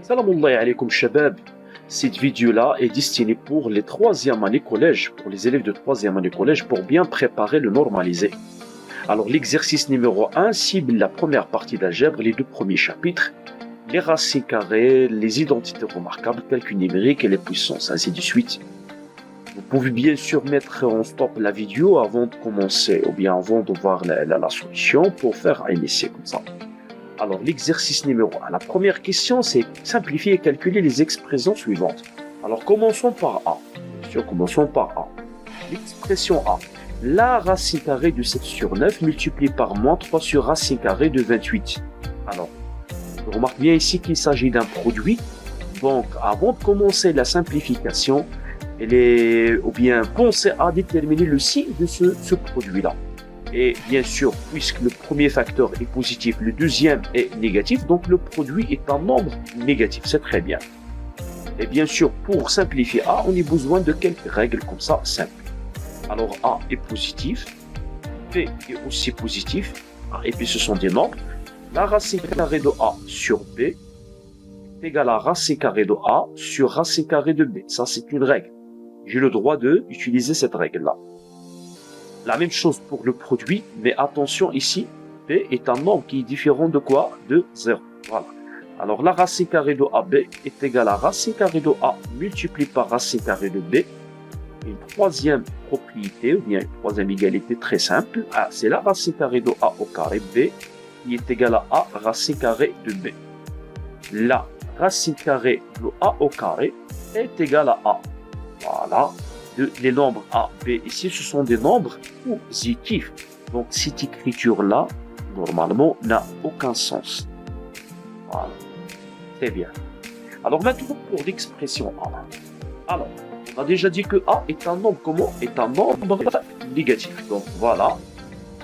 Salam alaikum shabab. Cette vidéo-là est destinée pour les troisième année collège, pour les élèves de troisième année collège, pour bien préparer le normalisé. Alors l'exercice numéro 1 cible la première partie d'algèbre, les deux premiers chapitres, les racines carrées, les identités remarquables, calcul numérique et les puissances, ainsi de suite. Vous pouvez bien sûr mettre en stop la vidéo avant de commencer, ou bien avant de voir la solution pour faire un essai comme ça. Alors, l'exercice numéro 1. La première question, c'est simplifier et calculer les expressions suivantes. Alors, commençons par A. Commençons par A. L'expression A. La racine carrée de 7 sur 9 multiplié par moins 3 sur racine carrée de 28. Alors, on remarque bien ici qu'il s'agit d'un produit. Donc, avant de commencer la simplification, ou bien pensez à déterminer le signe de ce produit-là. Et bien sûr, puisque le premier facteur est positif, le deuxième est négatif, donc le produit est un nombre négatif, c'est très bien. Et bien sûr, pour simplifier A, on a besoin de quelques règles comme ça, simples. Alors A est positif, B est aussi positif, A et B ce sont des nombres. La racine carrée de A sur B est égale à racine carrée de A sur racine carrée de B. Ça, c'est une règle. J'ai le droit d'utiliser cette règle-là. La même chose pour le produit, mais attention ici, B est un nombre qui est différent de quoi? De 0. Voilà. Alors la racine carrée de AB est égale à racine carrée de A multiplié par racine carrée de B. Une troisième propriété, ou bien une troisième égalité très simple, c'est la racine carrée de A au carré B qui est égale à A racine carrée de B. La racine carrée de A au carré est égale à A. Voilà. Les nombres A, B, ici, ce sont des nombres positifs. Donc, cette écriture-là, normalement, n'a aucun sens. Voilà. Très bien. Alors, maintenant, pour l'expression A. Alors, on a déjà dit que A est un nombre, comment? Est un nombre négatif. Donc, voilà.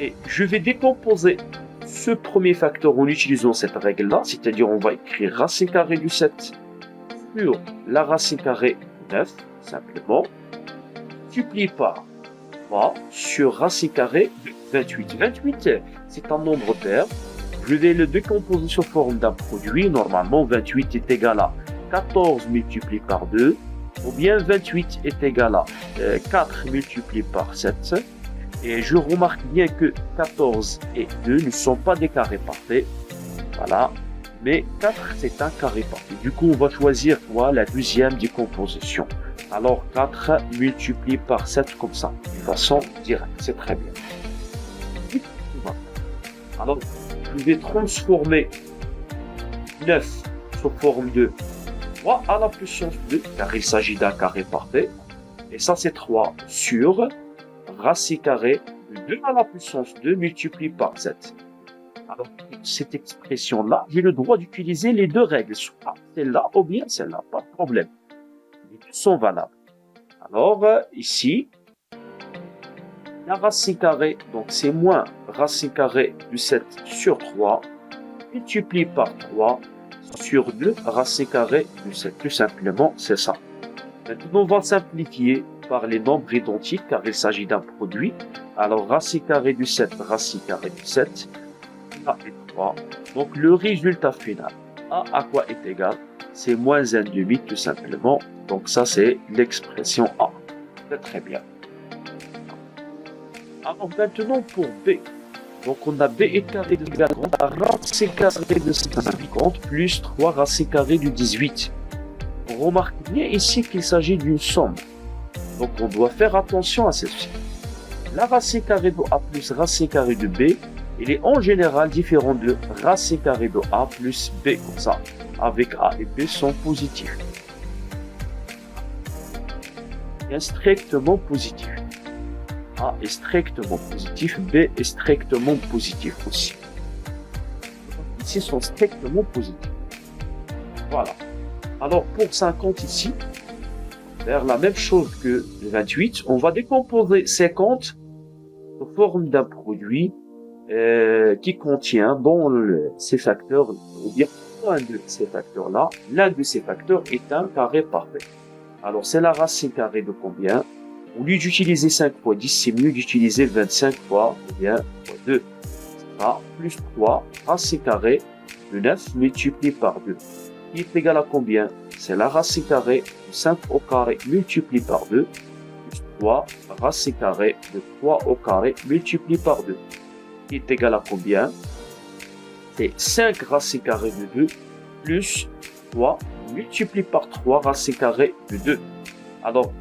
Et je vais décomposer ce premier facteur en utilisant cette règle-là. C'est-à-dire, on va écrire racine carrée du 7 sur la racine carrée du 9, simplement. Multiplié par 3 sur racine carrée de 28. 28, c'est un nombre pair. Je vais le décomposer sous forme d'un produit. Normalement, 28 est égal à 14 multiplié par 2. Ou bien 28 est égal à 4 multiplié par 7. Et je remarque bien que 14 et 2 ne sont pas des carrés parfaits. Voilà. Mais 4, c'est un carré parfait. Du coup, on va choisir quoi? La deuxième décomposition. Alors, 4 multiplié par 7 comme ça, de façon directe, c'est très bien. Alors, je vais transformer 9 sous forme de 3 à la puissance 2, car il s'agit d'un carré parfait. Et ça, c'est 3 sur racine carrée de 2 à la puissance 2 multiplié par 7. Alors, cette expression-là, j'ai le droit d'utiliser les deux règles, soit celle-là ou bien celle-là, pas de problème. Les deux sont valables. Alors, ici, la racine carrée, donc c'est moins racine carrée du 7 sur 3, multiplié par 3 sur 2 racine carrée du 7. Tout simplement, c'est ça. Maintenant, on va simplifier par les nombres identiques, car il s'agit d'un produit. Alors, racine carrée du 7, racine carrée du 7, A et 3. Donc, le résultat final, A à quoi est égal? C'est moins 1,5 tout simplement. Donc ça, c'est l'expression A. C'est très bien. Alors maintenant pour B. Donc on a B est carré de racine carrée de 50 plus 3 racine carrée du 18. On remarque bien ici qu'il s'agit d'une somme. Donc on doit faire attention à ceci. La racine carrée de A plus racine carrée de B, il est en général différent de racine carrée de A plus B, comme ça, avec A et B sont positifs. Est strictement positif. A est strictement positif, B est strictement positif aussi. Ici sont strictement positifs. Voilà. Alors pour 50 ici, faire la même chose que le 28, on va décomposer 50 sous forme d'un produit qui contient dans ces facteurs, ou bien un de ces facteurs-là, l'un de ces facteurs est un carré parfait. Alors, c'est la racine carrée de combien? Au lieu d'utiliser 5 fois 10, c'est mieux d'utiliser 25 fois, ou bien, fois 2. Ça sera plus 3 racine carrée de 9 multiplié par 2. qui est égal à combien? C'est la racine carrée de 5 au carré multiplié par 2, plus 3 racine carrée de 3 au carré multiplié par 2, qui est égal à combien? C'est 5 racine carrée de 2, plus 3 multiplié par 3 racine carrée de 2. Alors,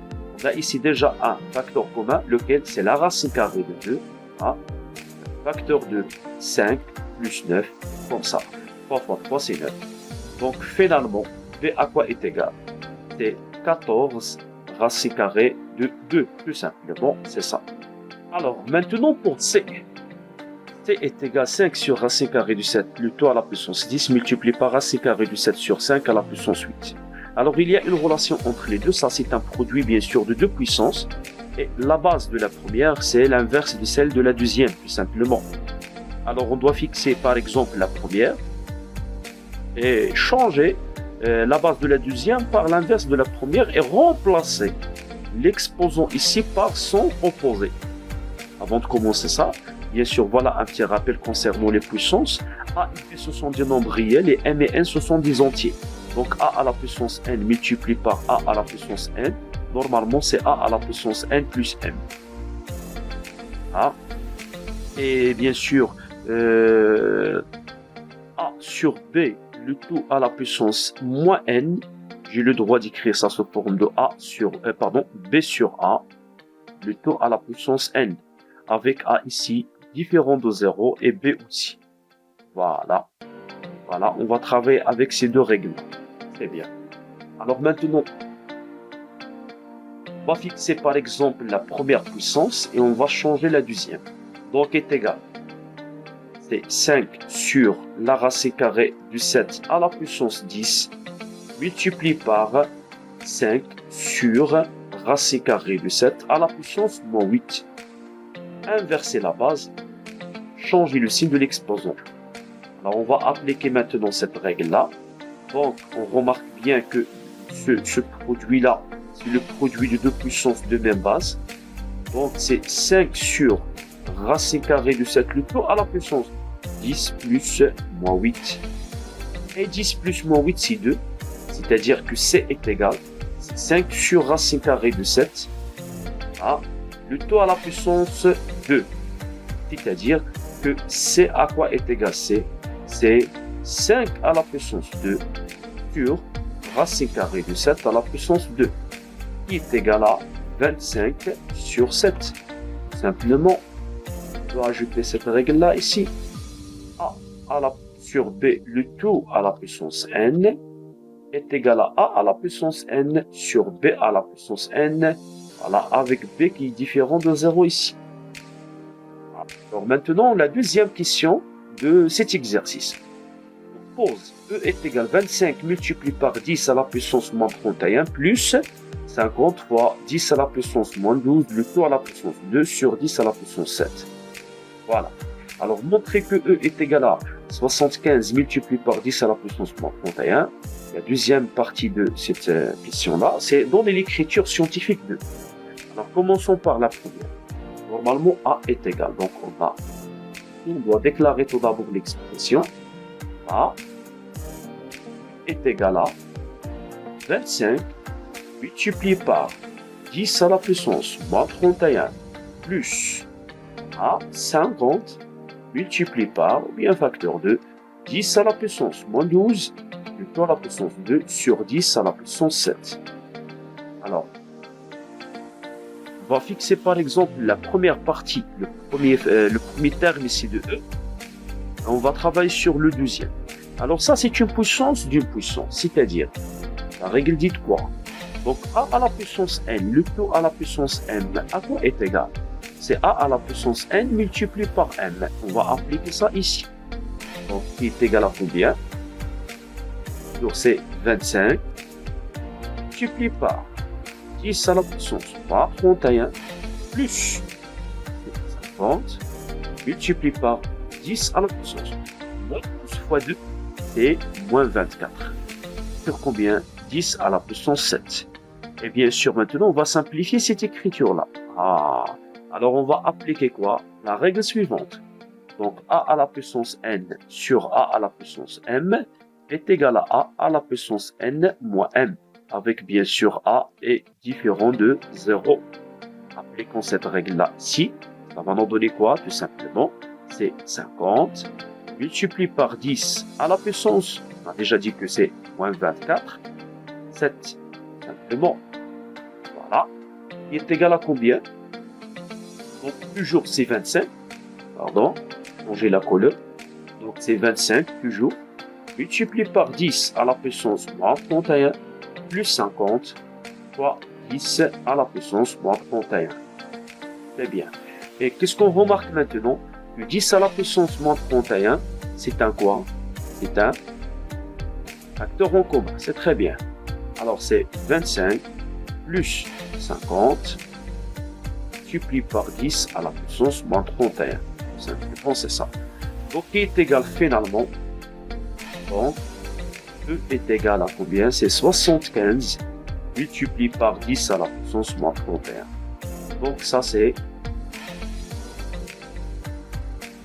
on a ici déjà un facteur commun, lequel c'est la racine carrée de 2. Hein? Facteur de 5 plus 9, comme ça. 3 fois 3, c'est 9. Donc, finalement, B à quoi est égal? C'est 14 racine carrée de 2, tout simplement, c'est ça. Alors, maintenant pour C. C est égal à 5 sur racine carrée du 7, plutôt à la puissance 10, multiplié par racine carrée du 7 sur 5 à la puissance 8. Alors, il y a une relation entre les deux. Ça, c'est un produit, bien sûr, de deux puissances. Et la base de la première, c'est l'inverse de celle de la deuxième, tout simplement. Alors, on doit fixer, par exemple, la première et changer la base de la deuxième par l'inverse de la première et remplacer l'exposant ici par son opposé. Avant de commencer ça, bien sûr, voilà un petit rappel concernant les puissances. A et B, ce sont des nombres réels et M et N, ce sont des entiers. Donc A à la puissance N multiplié par A à la puissance N. Normalement, c'est A à la puissance N plus M. A. Et bien sûr, A sur B, le tout à la puissance moins N. J'ai le droit d'écrire ça sous forme de B sur A, le tout à la puissance N. Avec A ici, différent de 0 et B aussi. Voilà. Voilà, on va travailler avec ces deux règles. Très bien. Alors maintenant, on va fixer par exemple la première puissance et on va changer la deuxième. Donc est égal. C'est 5 sur la racine carrée du 7 à la puissance 10 multiplié par 5 sur racine carrée du 7 à la puissance moins 8. Inverser la base, changer le signe de l'exposant. Alors on va appliquer maintenant cette règle-là. Donc, on remarque bien que ce produit-là, c'est le produit de deux puissances de même base. Donc, c'est 5 sur racine carrée de 7 le tout à la puissance 10 plus moins 8. Et 10 plus moins 8, c'est 2. C'est-à-dire que C est égal. 5 sur racine carrée de 7 à le tout à la puissance 2. C'est-à-dire que C à quoi est égal C? C'est 5 à la puissance 2 sur racine carrée de 7 à la puissance 2, qui est égal à 25 sur 7. Simplement, on doit ajouter cette règle-là ici. A sur B, le tout à la puissance n, est égal à A à la puissance n sur B à la puissance n, voilà, avec B qui est différent de 0 ici. Alors maintenant, la deuxième question de cet exercice. Pose E est égal à 25 multiplié par 10 à la puissance moins 31 plus 50 fois 10 à la puissance moins 12, le tout à la puissance 2 sur 10 à la puissance 7. Voilà. Alors, montrer que E est égal à 75 multiplié par 10 à la puissance moins 31. La deuxième partie de cette question-là, c'est donner l'écriture scientifique de. Alors, commençons par la première. Normalement, A est égal. Donc, on doit déclarer tout d'abord l'expression. A est égal à 25 multiplié par 10 à la puissance moins 31 plus A 50 multiplié par, ou bien facteur 2, 10 à la puissance moins 12 plutôt à la puissance 2 sur 10 à la puissance 7. Alors, on va fixer par exemple la première partie, le premier terme ici de E. On va travailler sur le deuxième. Alors ça, c'est une puissance d'une puissance, c'est-à-dire, la règle dit quoi? Donc A à la puissance n, le tout à la puissance m, à quoi est égal? C'est A à la puissance n multiplié par m. On va appliquer ça ici. Donc, qui est égal à combien? Donc c'est 25 multiplié par 10 à la puissance 3, 31, plus 50 multiplié par 10 à la puissance moins 12 fois 2, c'est moins 24. Sur combien? 10 à la puissance 7. Et bien sûr, maintenant, on va simplifier cette écriture-là. Alors on va appliquer quoi? La règle suivante. Donc, A à la puissance n sur A à la puissance m est égal à la puissance n moins m, avec bien sûr a est différent de 0. Appliquons cette règle-là ici. Ça va nous donner quoi? Tout simplement, c'est 50 multiplié par 10 à la puissance, on a déjà dit que c'est moins 24, 7, simplement, voilà, qui est égal à combien? Donc, toujours c'est 25, pardon, changer la couleur, donc c'est 25, toujours, multiplié par 10 à la puissance moins 31, plus 50, fois 10 à la puissance moins 31. Très bien. Et qu'est-ce qu'on remarque maintenant? Que 10 à la puissance moins 31, c'est un quoi? C'est un facteur en commun. C'est très bien. Alors, c'est 25 plus 50 multiplié par 10 à la puissance moins 31. Simplement, c'est ça. Donc, qui est égal finalement? Donc, E est égal à combien? C'est 75 multiplié par 10 à la puissance moins 31. Donc, ça, c'est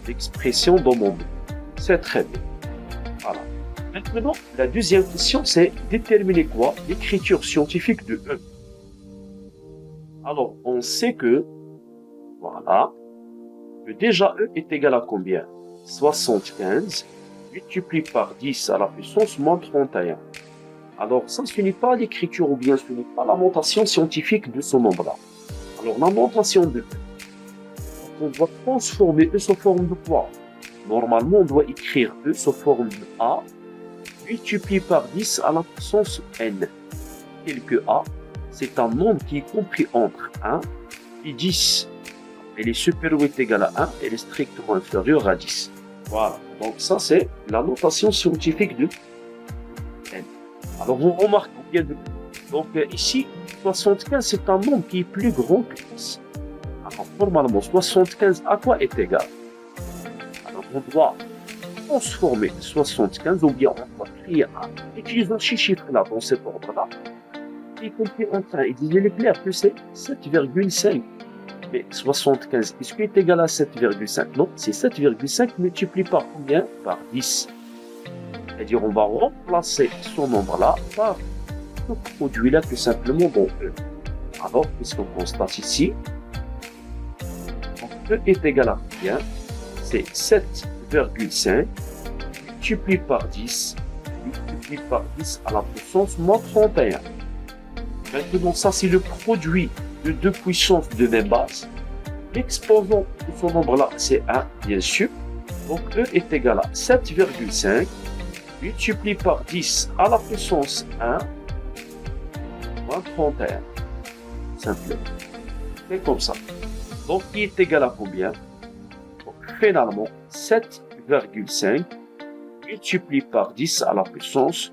l'expression dans mon but. C'est très bien. Voilà. Maintenant, la deuxième question, c'est déterminer quoi? L'écriture scientifique de E. Alors, on sait que, voilà, que déjà E est égal à combien? 75 multiplié par 10 à la puissance moins 31. Alors, ça, ce n'est pas l'écriture ou bien ce n'est pas la notation scientifique de ce nombre-là. Alors, la notation de E, on doit transformer E sous forme de quoi? Normalement, on doit écrire E sous forme de A multiplié par 10 à la puissance n. Tel que A, c'est un nombre qui est compris entre 1 et 10. Elle est supérieure ou est égale à 1, elle est strictement inférieure à 10. Voilà, donc ça c'est la notation scientifique de n. Alors on remarque bien de... Donc ici, 75 c'est un nombre qui est plus grand que 10. Alors normalement, 75 à quoi est égal? Alors on doit transformer 75 ou bien on doit créer un. Utilisons ces chiffres-là dans cet ordre-là. Y compris entre 1 et 10, il est clair que c'est 7,5. Mais 75, est-ce qu'il est égal à 7,5? Non, c'est 7,5 multiplié par combien? Par 10. C'est-à-dire, on va remplacer ce nombre-là par ce produit-là tout simplement dans E. Alors, qu'est-ce qu'on constate ici? Donc, E est égal à combien? C'est 7,5 multiplié par 10 multiplié par 10 à la puissance moins 31. Maintenant, ça, c'est le produit de deux puissances de même base. L'exposant de ce nombre-là, c'est 1, bien sûr. Donc, E est égal à 7,5 multiplié par 10 à la puissance 1 moins 31. Simplement. C'est comme ça. Donc, qui est égal à combien? Donc, finalement, 7,5 multiplié par 10 à la puissance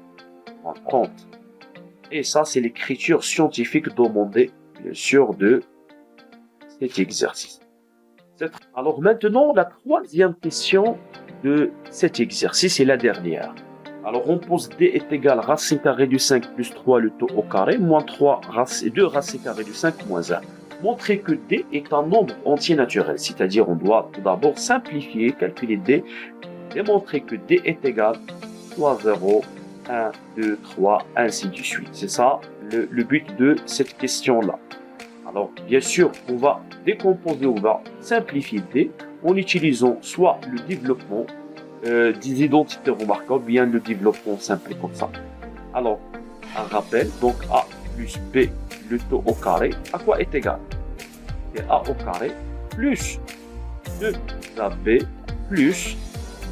moins 30. Et ça, c'est l'écriture scientifique demandée, bien sûr, de cet exercice. Alors maintenant, la troisième question de cet exercice est la dernière. Alors, on pose D est égal à racine carrée du 5 plus 3 le taux au carré, moins 3 2 racine carrée du 5 moins 1. Montrer que D est un nombre entier naturel, c'est-à-dire on doit tout d'abord simplifier, calculer D, démontrer que D est égal à 0, 1, 2, 3, ainsi de suite. C'est ça le but de cette question-là. Alors, bien sûr, on va décomposer, on va simplifier D en utilisant soit le développement des identités remarquables, bien le développement simple comme ça. Alors, un rappel, donc A plus B, le taux au carré, à quoi est égal? C'est A au carré plus 2AB plus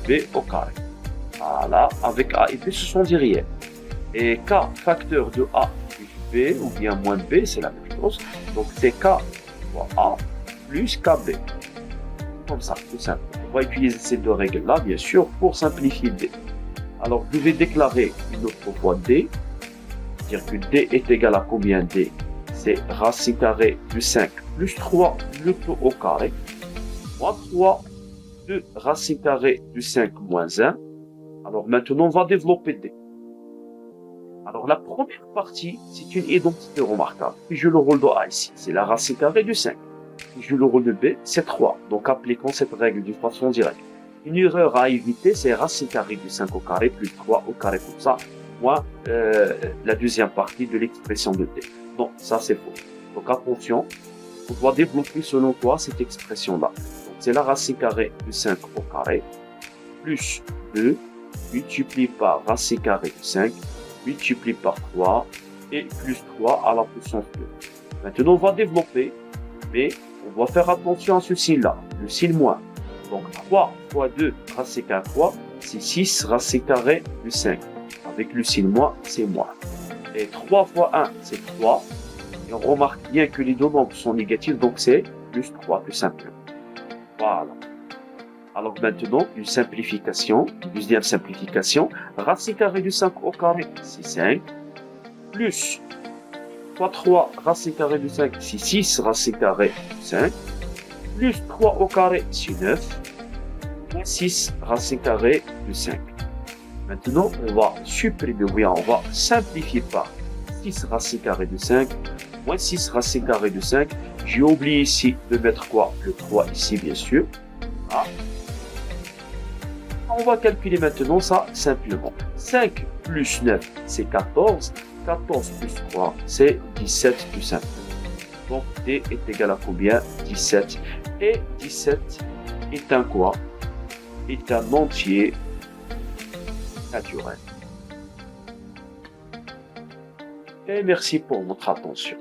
B au carré. Voilà, avec A et B, ce sont des réels. Et K facteur de A plus B ou bien moins B, c'est la même chose. Donc c'est K fois A plus KB. Comme ça, tout simple. On va utiliser ces deux règles-là, bien sûr, pour simplifier D. Alors, je vais déclarer une autre fois D. C'est-à-dire que D est égal à combien D? C'est racine carrée de 5 plus 3 le taux au carré. Moins 3 de racine carrée de 5 moins 1. Alors maintenant, on va développer D. Alors la première partie, c'est une identité remarquable. Puis je le rôle de A ici, c'est la racine carrée de 5. Puis je le rôle de B, c'est 3. Donc appliquons cette règle d'une façon directe. Une erreur à éviter, c'est racine carrée du 5 au carré plus 3 au carré comme ça, moins la deuxième partie de l'expression de t. Non, ça c'est faux. Donc attention, on doit développer selon toi cette expression-là. Donc c'est la racine carrée du 5 au carré plus 2 multiplié par racine carrée du 5 multiplié par 3 et plus 3 à la puissance 2. Maintenant, on va développer, mais on doit faire attention à ce signe-là, le signe moins. Donc 3 fois 2 racine carrée 3, c'est 6 racine carrée du 5. Avec le signe moins, c'est moins. Et 3 fois 1, c'est 3. Et on remarque bien que les deux nombres sont négatifs, donc c'est plus 3 tout simplement. Voilà. Alors maintenant, une simplification, une deuxième simplification. Racine carrée du 5 au carré, c'est 5. Plus fois 3 racine carrée du 5, c'est 6 racine carrée du 5. Plus 3 au carré, c'est 9. Moins 6 racine carrée du 5. Maintenant, on va supprimer, on va simplifier par 6 racine carrée de 5, moins 6 racine carrée de 5. J'ai oublié ici de mettre quoi? Le 3 ici, bien sûr. Voilà. On va calculer maintenant ça simplement. 5 plus 9, c'est 14. 14 plus 3, c'est 17 tout simplement. Donc, t est égal à combien? 17. Et 17 est un quoi? Est un entier naturel. Et merci pour votre attention.